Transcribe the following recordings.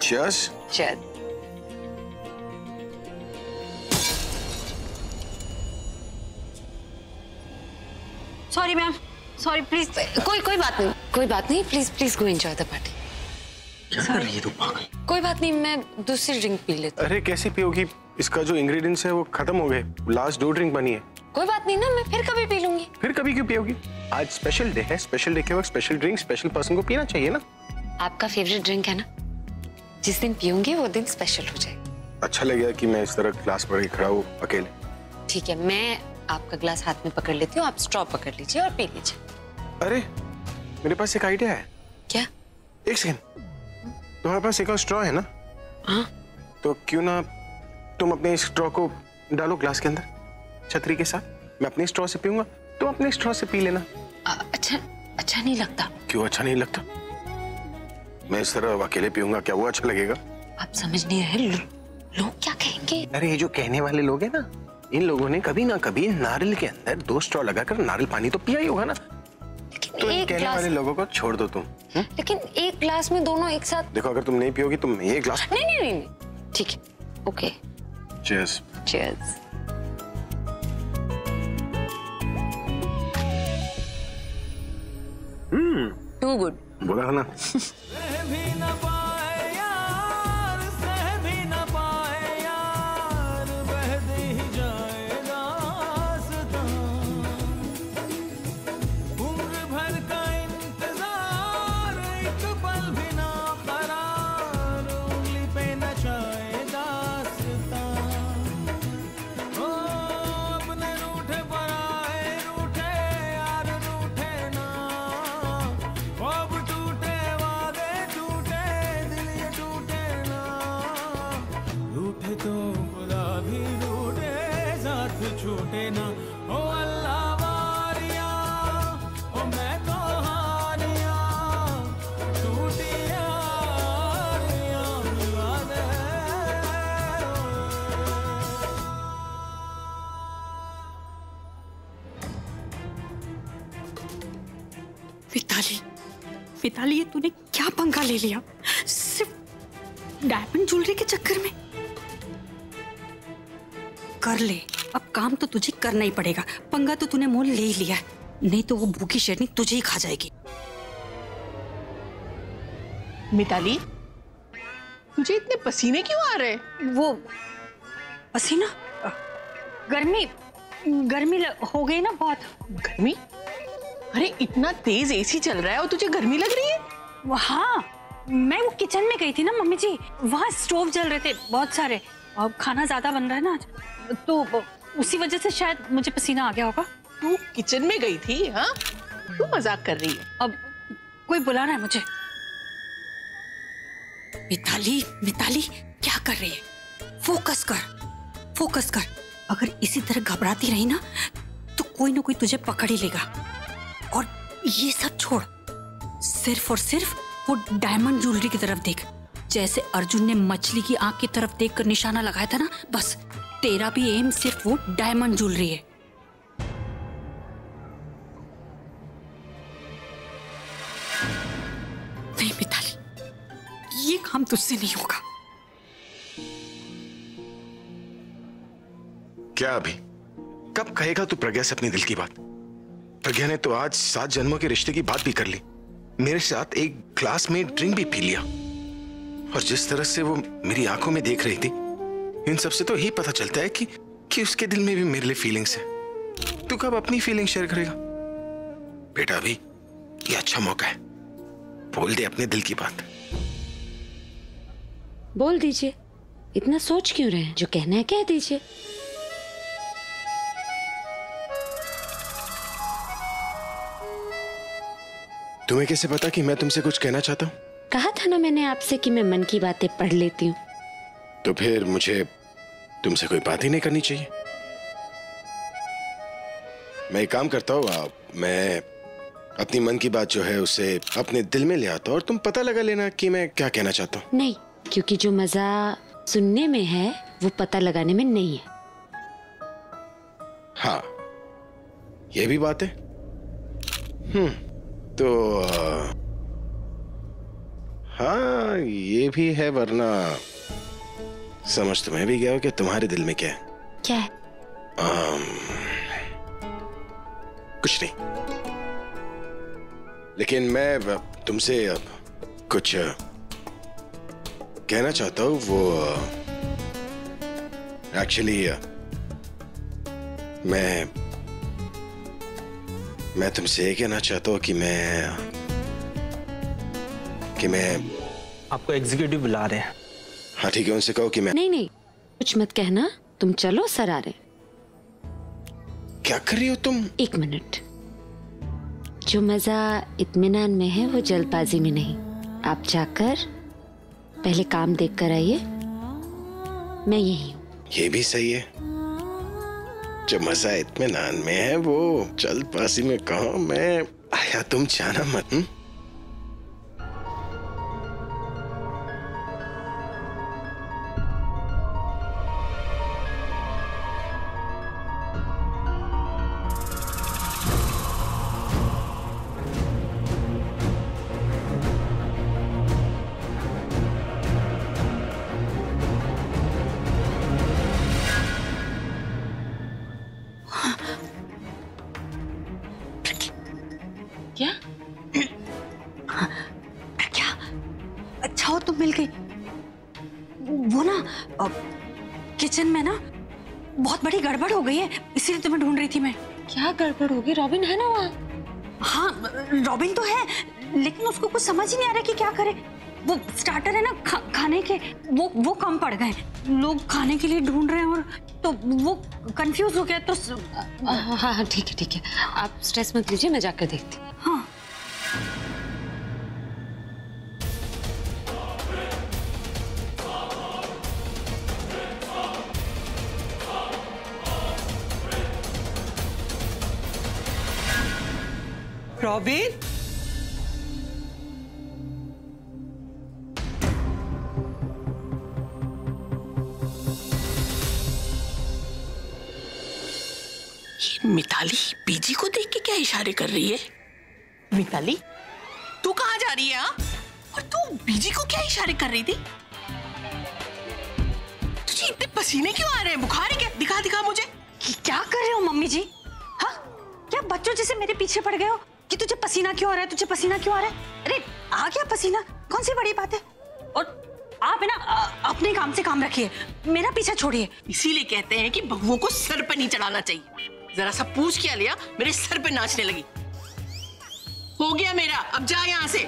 Cheers. Cheers. Sorry ma'am, sorry please. कोई बात नहीं, please go enjoy the party. क्या कर रही है तू पागल? कोई बात नहीं, मैं दूसरी ड्रिंक पी लेती हूँ। अरे कैसे पियोगी? इसका जो इंग्रेडिएंट्स है वो खत्म हो गए। लास्ट 2 ड्रिंक बनी है। कोई बात नहीं ना, मैं फिर कभी पी लूंगी। फिर कभी क्यों पियोगी? आज स्पेशल डे है, स्पेशल डे के वक्त स्पेशल ड्रिंक स्पेशल पर्सन को पीना चाहिए ना। आपका फेवरेट ड्रिंक है ना, जिस दिन पीऊंगी वो दिन स्पेशल हो जाए। अच्छा लगेगा कि मैं इस तरह ग्लास पकड़ के खड़ा हूँ अकेले। ठीक है, मैं आपका ग्लास हाथ में पकड़ लेती हूँ, आप स्ट्रॉ पकड़ लीजिए और पी लीजिए। अरे मेरे पास एक आइडिया है। क्या? एक सेकंड, तुम्हारे पास एक और स्ट्रॉ है ना? हाँ। तो क्यों ना तुम अपने इस स्ट्रॉ को डालो ग्लास के अंदर छतरी के साथ। मैं अपने स्ट्रॉ से पीऊंगा, तुम अपने स्ट्रॉ से पी लेना। अच्छा नहीं लगता। क्यों अच्छा नहीं लगता? मैं इस तरह अकेले पीऊंगा, क्या वो अच्छा लगेगा? आप समझ नहीं रहे, लोग क्या कहेंगे? अरे ये जो कहने वाले लोग हैं ना, इन लोगों ने कभी ना कभी नारियल के अंदर 2 स्ट्रॉ लगाकर नारियल पानी तो पिया ही होगा ना। तो इन कहने वाले लोगों को छोड़ दो तुम। लेकिन एक ग्लास में दोनों एक साथ। देखो अगर तुम नहीं पियोगी तो मैं एक ग्लास। नहीं, ठीक है, okay. Cheers. Cheers. Too good. बोला ना। छूटे ना ओ अल्लाह वारिया, ओ मैं तो हारिया टूटी यारियां मिला दे। मिताली, ये तूने क्या पंगा ले लिया? सिर्फ डायमंड ज्वेलरी के चक्कर में? कर ले, अब काम तो तुझे करना ही पड़ेगा। पंगा तो तूने मोल ले ही लिया, नहीं तो वो भूखी शेरनी तुझे ही खा जाएगी। मिताली, तुझे इतने पसीने क्यों आ रहे? वो पसीना, गर्मी हो गई ना बहुत। गर्मी? अरे इतना तेज एसी चल रहा है और तुझे गर्मी लग रही है? हाँ, मैं वो किचन में गई थी ना मम्मी जी, वहाँ स्टोव जल रहे थे बहुत सारे और खाना ज्यादा बन रहा है ना आज, तो उसी वजह से शायद मुझे पसीना आ गया होगा। तू किचन में गई थी? हाँ, तू मजाक कर रही है? अब कोई बुला रहा है मुझे। मिताली क्या कर रही है? फोकस कर। अगर इसी तरह घबराती रही ना तो कोई ना कोई तुझे पकड़ ही लेगा। और ये सब छोड़, सिर्फ और सिर्फ वो डायमंड ज्वेलरी की तरफ देख। जैसे अर्जुन ने मछली की आंख की तरफ देखकर निशाना लगाया था ना, बस तेरा भी एम सिर्फ वो डायमंड ज्वेलरी है। नहीं मिताली, ये काम तुझसे नहीं होगा। क्या अभी? कब कहेगा तू प्रज्ञा से अपनी दिल की बात? प्रज्ञा ने तो आज 7 जन्मों के रिश्ते की बात भी कर ली, मेरे साथ एक ग्लास में ड्रिंक भी पी लिया, और जिस तरह से वो मेरी आंखों में देख रही थी, इन सब से तो यही पता चलता है कि उसके दिल में भी मेरे लिए फीलिंग्स है। तू कब अपनी फीलिंग शेयर करेगा? बेटा अभी ये अच्छा मौका है, बोल दे अपने दिल की बात। बोल दीजिए, इतना सोच क्यों रहे हैं? जो कहना है कह दीजिए। तुम्हें कैसे पता कि मैं तुमसे कुछ कहना चाहता हूँ? कहा था ना मैंने आपसे कि मैं मन की बातें पढ़ लेती हूँ। तो फिर मुझे तुमसे कोई बात ही नहीं करनी चाहिए। मैं एक काम करता हूँ, मैं अपनी मन की बात जो है उसे अपने दिल में ले आता हूँ और तुम पता लगा लेना कि मैं क्या कहना चाहता हूँ। नहीं, क्योंकि जो मजा सुनने में है वो पता लगाने में नहीं है। हाँ, ये भी बात है। तो हाँ ये भी है, वरना समझ तुम्हें भी गया हो कि तुम्हारे दिल में क्या है। क्या है? कुछ नहीं, लेकिन मैं तुमसे कुछ कहना चाहता हूँ। वो एक्चुअली मैं तुमसे ये कहना चाहता हूँ कि मैं आपको एग्जीक्यूटिव बुला रहे हैं। हाँ ठीक है, उनसे कहो कि मैं। नहीं कुछ मत कहना, तुम चलो, सर आ रहे। क्या कर रही हो तुम? एक मिनट, जो मजा इत्मीनान में है वो जल्दबाजी में नहीं। आप जाकर पहले काम देख कर आइए, मैं यही हूँ। ये भी सही है, जो मजा इत्मीनान में है वो जल्दबाजी में कहो। मैं आया, तुम जाना मत। क्या? क्या? अच्छा हो तुम मिल गई। वो ना किचन में ना बहुत बड़ी गड़बड़ हो गई है, इसीलिए तुम्हें ढूंढ रही थी मैं। क्या गड़बड़ होगी? रॉबिन है ना वहाँ? हाँ रॉबिन तो है, लेकिन उसको कुछ समझ ही नहीं आ रहा कि क्या करे। वो स्टार्टर है ना खाने के, वो कम पड़ गए। लोग खाने के लिए ढूंढ रहे हैं और तो वो कंफ्यूज हो गया। तो हाँ ठीक है, आप स्ट्रेस मत लीजिए, मैं जाकर देखती हूँ। हाँ रॉबिन, मिताली बीजी को देख के क्या इशारे कर रही है? मिताली, तू कहाँ जा रही है? और तू बीजी को क्या इशारे कर रही थी? तुझे इतने पसीने क्यों आ रहे हैं? बुखार है क्या? दिखा मुझे। क्या कर रहे हो मम्मी जी? हाँ क्या बच्चों जैसे मेरे पीछे पड़ गए हो कि तुझे पसीना क्यों आ रहा है, तुझे पसीना क्यों आ रहा है? अरे आ गया पसीना, कौन सी बड़ी बात है। और आप है ना अपने काम से काम रखिए, मेरा पीछा छोड़िए। इसीलिए कहते हैं कि बहुओं को सर पे नहीं चढ़ाना चाहिए। जरा सा पूछ क्या लिया, मेरे सर पे नाचने लगी। हो गया मेरा, अब जा यहां से,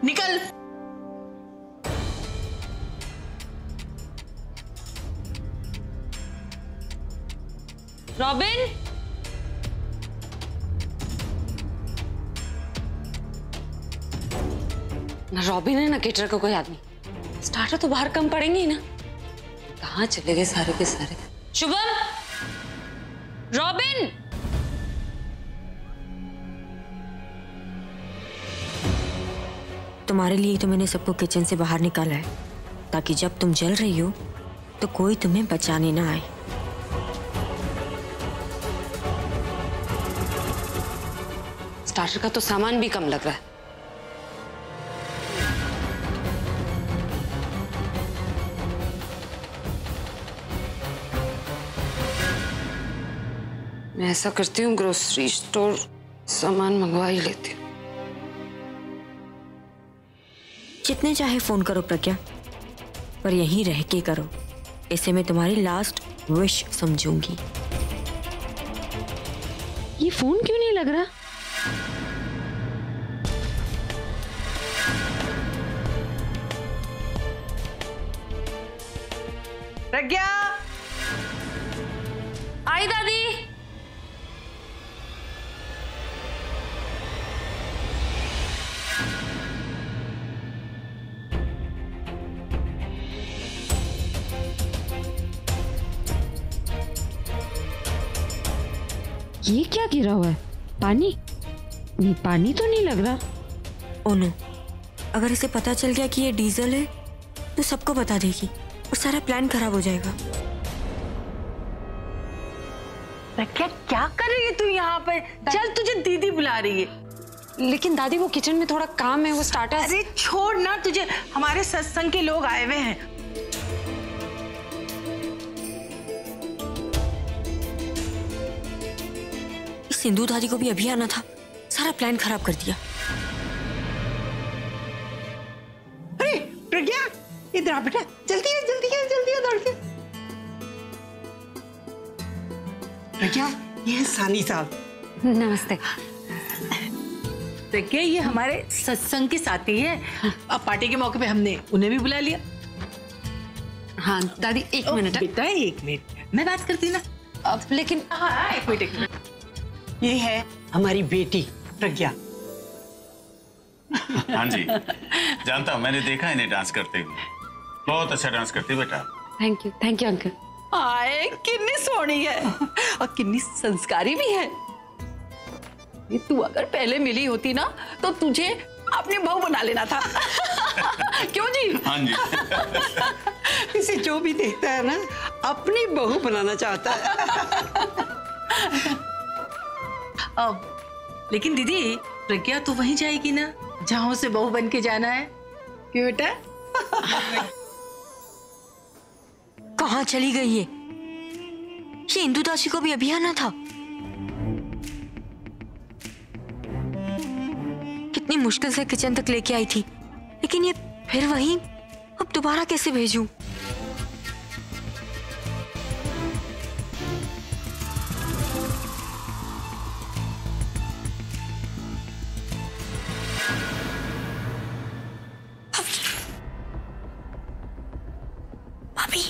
निकल। रॉबिन, ना रॉबिन है ना केटर का कोई आदमी। स्टार्टर तो बाहर कम पड़ेंगे ही ना। कहाँ चले गए सारे के सारे? शुभम, रॉबिन, तुम्हारे लिए तो मैंने सबको किचन से बाहर निकाला है, ताकि जब तुम जल रही हो तो कोई तुम्हें बचाने ना आए। स्टार्टर का तो सामान भी कम लग रहा है। मैं ऐसा करती हूँ, ग्रोसरी स्टोर सामान मंगवा ही लेती हूँ। जितने चाहे फोन करो प्रज्ञा, पर यहीं रह के करो। इसे मैं तुम्हारी लास्ट विश समझूंगी। ये फोन क्यों नहीं लग रहा? प्रज्ञा, आई दादी। ये क्या गिरा हुआ है? पानी? नहीं, पानी तो नहीं लग रहा। ओनो, अगर इसे पता चल गया कि ये डीजल है तो सबको बता देगी और सारा प्लान खराब हो जाएगा। प्रज्ञा क्या कर रही है तू यहाँ पर? चल, तुझे दीदी बुला रही है। लेकिन दादी वो किचन में थोड़ा काम है, वो स्टार्टर। अरे छोड़ ना, तुझे हमारे सत्संग के लोग आए हुए हैं। सिंधु दादी को भी अभी आना था, सारा प्लान खराब कर दिया। अरे प्रज्ञा, इधर आ बेटा, जल्दी है जल्दी है जल्दी है, दौड़ के। प्रज्ञा, ये है सानी साहब। नमस्ते। प्रज्ञा, ये हमारे सत्संग के साथी हैं। अब पार्टी के मौके पे हमने उन्हें भी बुला लिया। हाँ दादी, एक मिनट। बेटा एक मिनट, मैं बात करती ना। अब लेकिन हाँ, एक मिनट। ये है हमारी बेटी प्रज्ञा। हाँ जी, जानता हूँ, मैंने देखा इन्हें डांस करते हुए। बहुत अच्छा डांस करती है बेटा। Thank you uncle. आए, कितनी सोहनी है और कितनी संस्कारी भी है। ये तू अगर पहले मिली होती ना तो तुझे अपनी बहू बना लेना था। क्यों जी? हाँ जी। इसे जो भी देखता है ना, अपनी बहू बनाना चाहता है। लेकिन दीदी, प्रज्ञा तो वहीं जाएगी ना जहां उसे बहू बन के जाना है। क्यों बेटा? कहाँ चली गई ये इंदु दासी को भी अभी आना था। कितनी मुश्किल से किचन तक लेके आई थी, लेकिन ये फिर वहीं। अब दोबारा कैसे भेजूं? भाभी,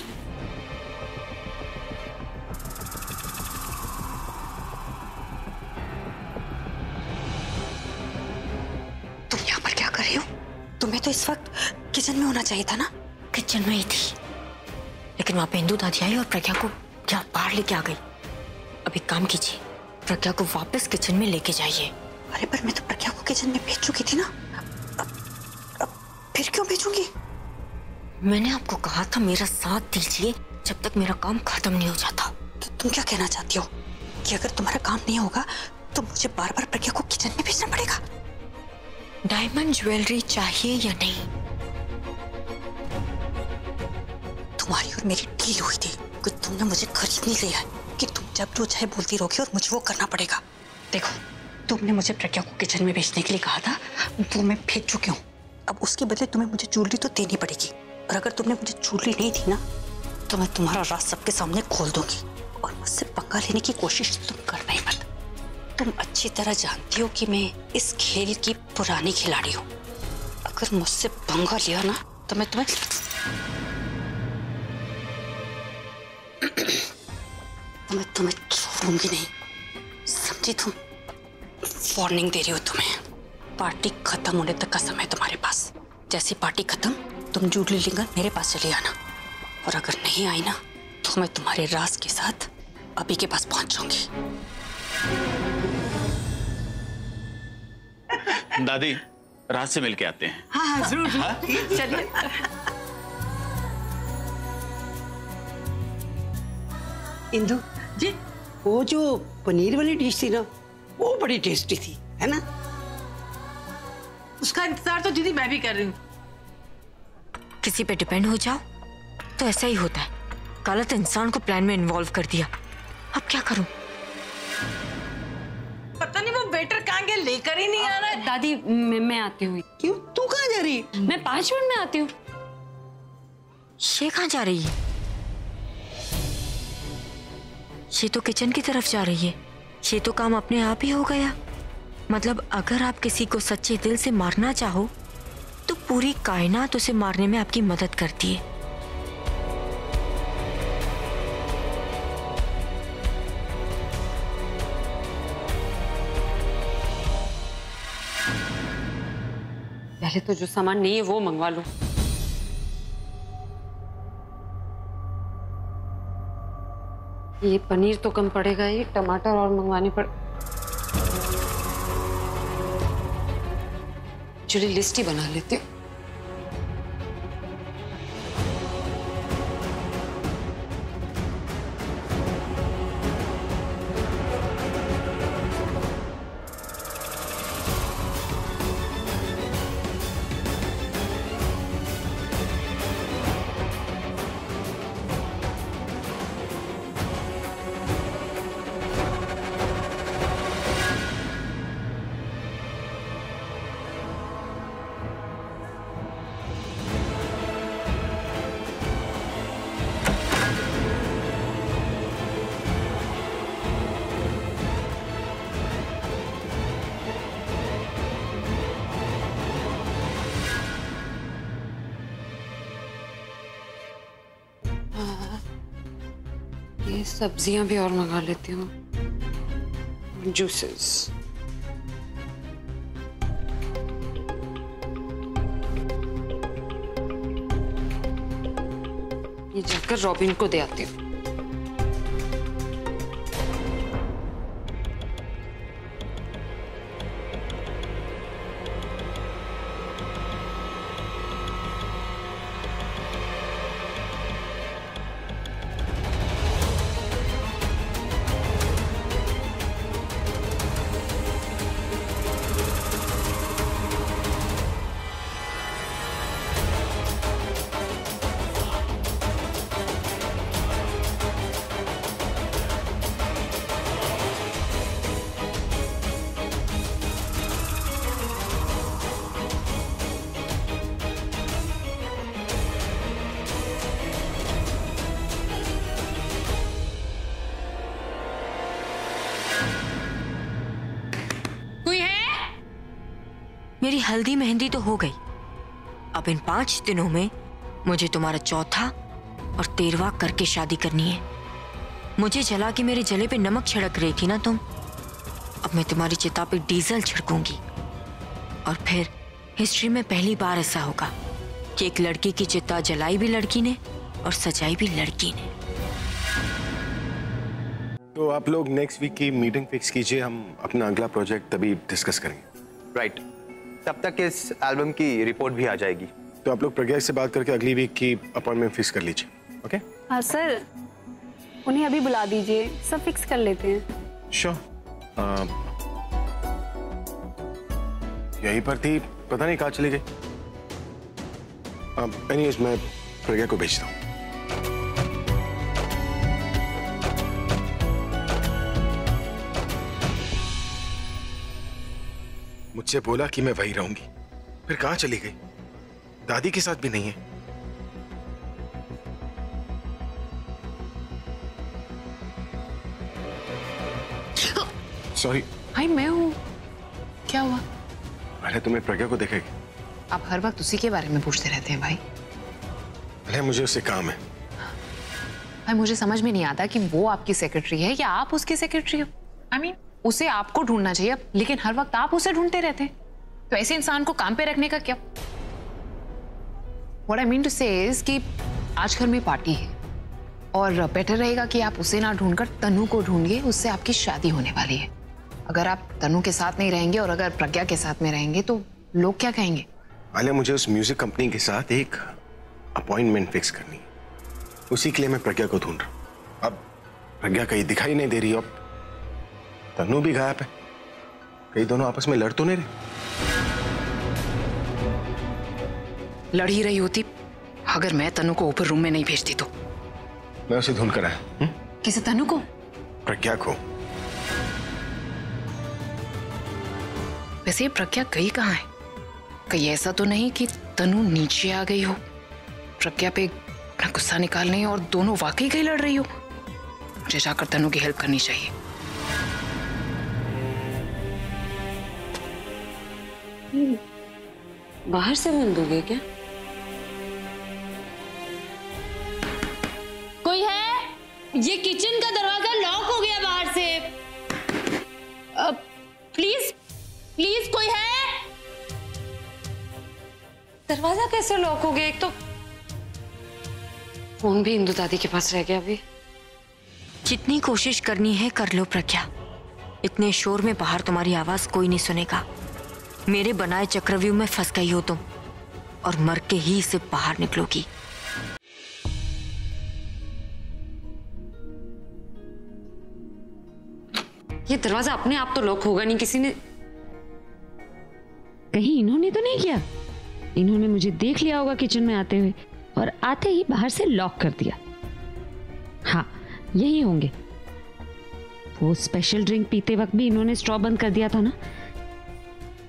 तुम यहाँ पर क्या कर रही हो? तुम्हें तो इस वक्त किचन में होना चाहिए था ना। किचन में ही थी, लेकिन वहां पे इंदु दादी आई और प्रज्ञा को क्या बाहर लेके आ गई। अब एक काम कीजिए, प्रज्ञा को वापस किचन में लेके जाइए। अरे पर मैं तो प्रज्ञा को किचन में भेज चुकी थी ना। अब फिर क्यों भेजूंगी? मैंने आपको कहा था मेरा साथ दीजिए जब तक मेरा काम खत्म नहीं हो जाता। तो तुम क्या कहना चाहती हो कि अगर तुम्हारा काम नहीं होगा तो मुझे बार बार प्रज्ञा को किचन में भेजना पड़ेगा? डायमंड ज्वेलरी चाहिए या नहीं? तुम्हारी और मेरी डील हुई थी कि तुमने मुझे खरीद नहीं लिया है कि तुम जब जो चाहे बोलती रहोगी और मुझे वो करना पड़ेगा। देखो, तुमने मुझे प्रज्ञा को किचन में भेजने के लिए कहा था, वो मैं भेज चुकी हूँ। अब उसके बदले तुम्हें मुझे ज्वेलरी तो देनी पड़ेगी, और अगर तुमने मुझे ज्वेलरी नहीं दी ना तो मैं तुम्हारा राज सबके सामने खोल दूंगी, और मुझसे पंगा लेने की कोशिश तुम करना ही मत। तुम अच्छी तरह जानती हो कि मैं इस खेल की पुरानी खिलाड़ी हूँ। अगर मुझसे पंगा लिया ना तो मैं तुम्हें छोड़ूंगी नहीं, समझी तुम? वार्निंग दे रही हो तुम्हें। पार्टी खत्म होने तक का समय तुम्हारे पास। जैसी पार्टी खत्म तुम ज्वेलरी लेकर मेरे पास चले आना, और अगर नहीं आई ना तो मैं तुम्हारे राज के साथ अभी के पास पहुंच जाऊंगी। दादी, रात से मिलके आते हैं। हाँ जरूर। चलिए। इंदु जी, वो जो पनीर वाली डिश थी ना, वो बड़ी टेस्टी थी, है ना? उसका इंतजार तो दीदी मैं भी कर रही हूँ। किसी पे डिपेंड हो जाओ तो ऐसा ही होता है। गलत इंसान को प्लान में इन्वॉल्व कर दिया, अब क्या करूं? पता नहीं वो वेटर कहाँ गया, लेकर ही नहीं आ रहा है। दादी मैं आती हूँ। क्यों, तू कहाँ जा रही? मैं 5 मिनट में आती हूँ। ये कहाँ जा रही है? ये तो किचन की तरफ जा रही है। ये तो काम अपने आप ही हो गया। मतलब अगर आप किसी को सच्चे दिल से मारना चाहो तो पूरी कायनात उसे मारने में आपकी मदद करती है। पहले तो जो सामान नहीं है वो मंगवा लो। ये पनीर तो कम पड़ेगा, ये टमाटर और मंगवाने पड़। चलिए लिस्ट ही बना लेती हूँ। ये सब्जियां भी और मंगा लेती हूँ, जूसेस। ये जाकर रॉबिन को दे आती हूँ। मेरी हल्दी मेहंदी तो हो गई। अब इन 5 दिनों में मुझे तुम्हारा चौथा और 13वां करके शादी करनी है। मुझे जला के मेरे जले पे नमक छिड़क रही थी ना तुम, अब मैं तुम्हारी चिता पे डीजल छिड़कूंगी। और फिर हिस्ट्री में पहली बार ऐसा होगा कि एक लड़की की चिता जलाई भी लड़की ने और सजाई भी लड़की ने। तो आप लोग नेक्स्ट वीक की मीटिंग फिक्स कीजिए, हम अपना अगला प्रोजेक्ट तभी डिस्कस करेंगे। राइट, तब तक इस एल्बम की रिपोर्ट भी आ जाएगी। तो आप लोग प्रज्ञा से बात करके अगली वीक की अपॉइंटमेंट फिक्स कर लीजिए। ओके? हाँ सर, उन्हें अभी बुला दीजिए, सब फिक्स कर लेते हैं। श्योर। यहीं पर थी, पता नहीं कहाँ चली गई। एनीवेज मैं प्रज्ञा को भेजता हूँ। मुझसे बोला कि मैं वहीं रहूंगी, फिर कहाँ चली गई? दादी के साथ भी नहीं है। सॉरी। भाई मैं हूँ, क्या हुआ? अरे तुम्हें प्रज्ञा को देखेगी। आप हर वक्त उसी के बारे में पूछते रहते हैं भाई। अरे मुझे उससे काम है। भाई मुझे समझ में नहीं आता कि वो आपकी सेक्रेटरी है या आप उसकी सेक्रेटरी हो। आई मीन उसे आपको ढूंढना चाहिए, लेकिन हर वक्त आप उसे ढूंढते रहते हैं। तो ऐसे इंसान को काम पे रखने का क्या? What I mean to say is कि आज घर में पार्टी है और बेटर रहेगा कि आप उसे ना ढूंढकर तनु को ढूंढिए, उससे आपकी शादी होने वाली है। अगर आप तनु के साथ नहीं रहेंगे और अगर प्रज्ञा के साथ में रहेंगे तो लोग क्या कहेंगे? आलिया, मुझे उस म्यूजिक कंपनी के साथ एक अपॉइंटमेंट फिक्स करनी है, उसी के लिए मैं प्रज्ञा को ढूंढ रहा हूँ। अब प्रज्ञा कहीं दिखाई नहीं दे रही, अब तनु भी गायब है, कहीं दोनों आपस में लड़ तो नहीं रहे। लड़ ही रही होती अगर मैं तनु को ऊपर रूम में नहीं भेजती तो। मैं उसे ढूंढ कर आया। किसे? तनु को? प्रज्ञा को। वैसे प्रज्ञा गई कहाँ है? कहीं ऐसा तो नहीं कि तनु नीचे आ गई हो प्रज्ञा पे अपना गुस्सा निकालने और दोनों वाकई कहीं लड़ रही हो? मुझे जाकर तनु की हेल्प करनी चाहिए। बाहर से बंद हो गए क्या? कोई है? ये किचन का दरवाजा लॉक हो गया बाहर से। प्लीज प्लीज कोई है? दरवाजा कैसे लॉक हो गया? एक तो फोन भी इंदु दादी के पास रह गया अभी। जितनी कोशिश करनी है कर लो प्रज्ञा, इतने शोर में बाहर तुम्हारी आवाज कोई नहीं सुनेगा। मेरे बनाए चक्रव्यूह में फंस गई हो तुम और मर के ही इसे बाहर निकलोगी। ये दरवाजा अपने आप तो लॉक होगा नहीं, किसी ने कहीं इन्होंने तो नहीं किया। इन्होंने मुझे देख लिया होगा किचन में आते हुए और आते ही बाहर से लॉक कर दिया। हाँ, यही होंगे। वो स्पेशल ड्रिंक पीते वक्त भी इन्होंने स्ट्रॉ बंद कर दिया था ना।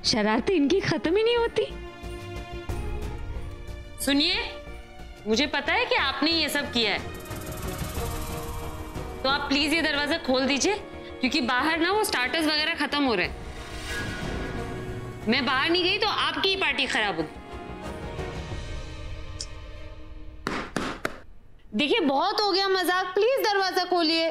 शरारतें इनकी खत्म ही नहीं होती। सुनिए, मुझे पता है कि आपने ये सब किया है, तो आप प्लीज ये दरवाजा खोल दीजिए, क्योंकि बाहर ना वो स्टार्टर्स वगैरह खत्म हो रहे हैं। मैं बाहर नहीं गई तो आपकी ही पार्टी खराब होगी। देखिए बहुत हो गया मजाक, प्लीज दरवाजा खोलिए।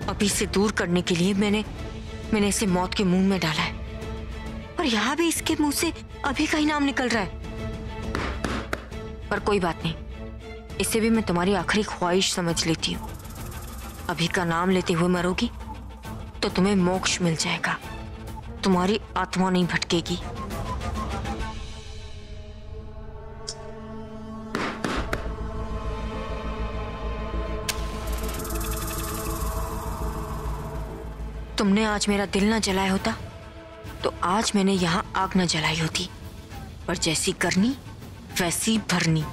अभी से दूर करने के लिए मैंने इसे मौत के मुंह में डाला है, और यहाँ भी इसके मुंह से अभी का ही नाम निकल रहा है। पर कोई बात नहीं, इसे भी मैं तुम्हारी आखिरी ख्वाहिश समझ लेती हूँ। अभी का नाम लेते हुए मरोगी तो तुम्हें मोक्ष मिल जाएगा, तुम्हारी आत्मा नहीं भटकेगी। तुमने आज मेरा दिल ना जलाया होता तो आज मैंने यहाँ आग न जलाई होती, पर जैसी करनी वैसी भरनी।